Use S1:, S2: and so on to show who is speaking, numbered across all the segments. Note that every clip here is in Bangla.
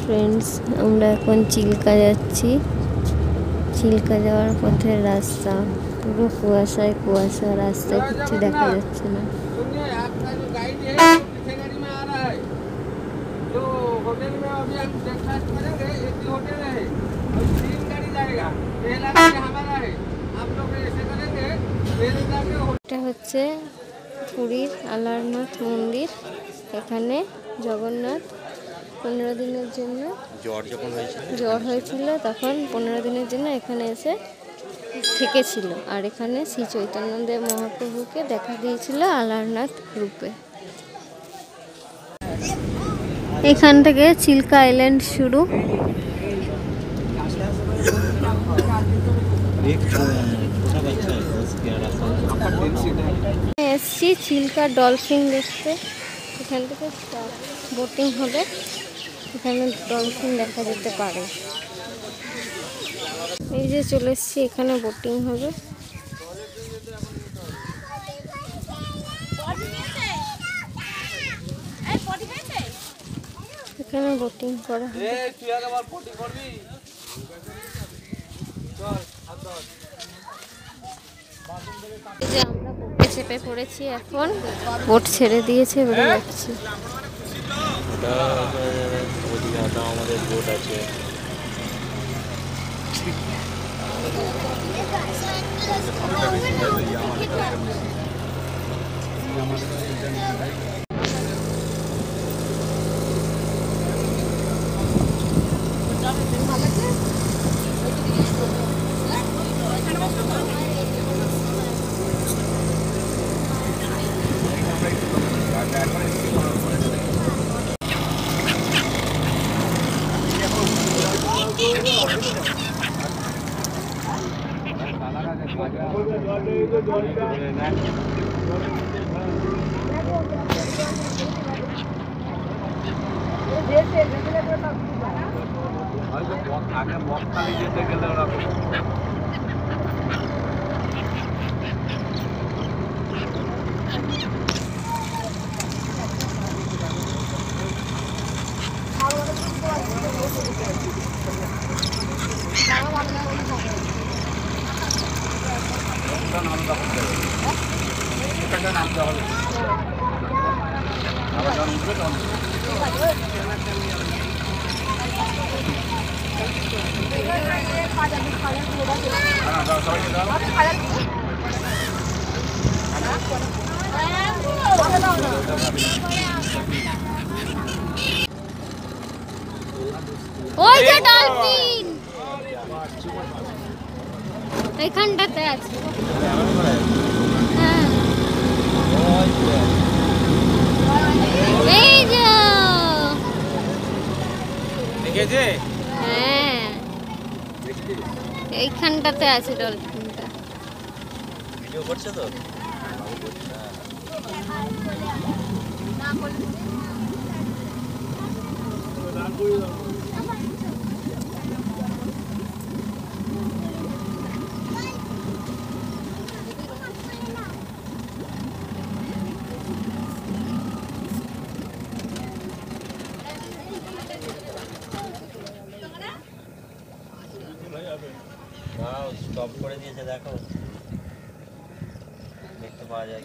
S1: ফ্রেন্ডস, আমরা এখন চিল্কা যাচ্ছি। চিল্কা যাওয়ার পথের রাস্তা পুরো কুয়াশায় কুয়াশা, রাস্তায় কিছু দেখা যাচ্ছে না। এটা হচ্ছে পুরীর আলারনাথ মন্দির। এখানে জগন্নাথ 15 দিনের জন্য জ্বর হয়েছিল, তখন 15 দিনের জন্য এখানে এসে থেকেছিল। আর এখানে শ্রী চৈতন্যদেব মহাপ্রভুকে দেখা দিয়েছিল আলারনাথ রূপে। এখান থেকে চিল্কা আইল্যান্ড শুরু। এসছি চিল্কা ডলফিন দেখতে। এখান থেকে বোটিং হবে, এখানে ডলফিন দেখা যেতে পারে। এই যে চলে এসছি, এখানে বোটিং হবে। এখানে বোটিং করা হবে। এই যে আমরা বোটে চেপে পড়েছি, এখন বোট ছেড়ে দিয়েছে, বেড়ে যাচ্ছি।
S2: আমাদের বোট আছে।
S1: ওই যে ডলফিন এখানটাতে আছে। হ্যাঁ, এই যে দেখেছে। হ্যাঁ, এইখানটাতে আছে ডলফিনটা।
S2: ভিডিও করছে তো। স্টপ করে দিয়েছে, দেখো দেখতে পাওয়া যায়।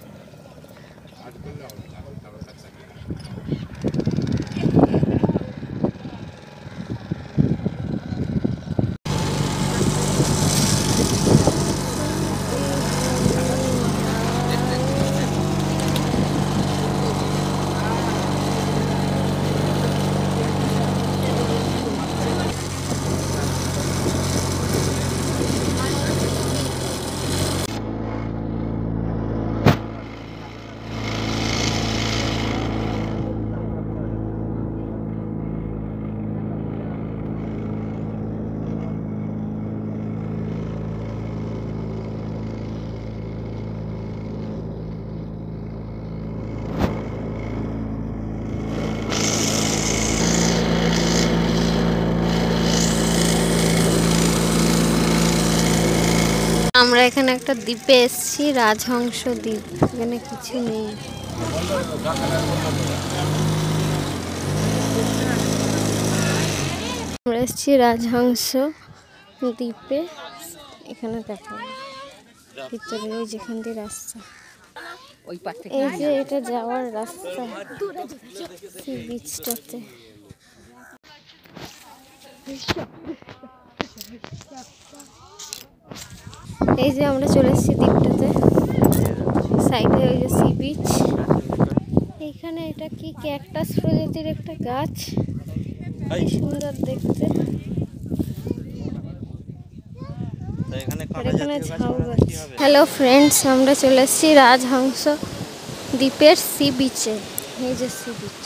S1: আমরা এখানে একটা দ্বীপে এসেছি, রাজহংস দ্বীপ। এখানে কিছু নেই। আমরা এসেছি রাজহংস দ্বীপে। এখানে দেখা ভিতরে ওই যেখান দিয়ে রাস্তা, এই যে এটা যাওয়ার রাস্তা সি বিচটাতে। এই যে আমরা চলে এসেছি দ্বীপটাতে, সাইডে ওই যে সি বিচ। এইখানে এটা কি ক্যাকটাস প্রজাতির একটা গাছ, কি সুন্দর দেখতে। এখানে ঝাউ গাছ। হ্যালো ফ্রেন্ডস, আমরা চলে এসেছি রাজহংস দ্বীপের সি বিচে। এই যে সি বিচ।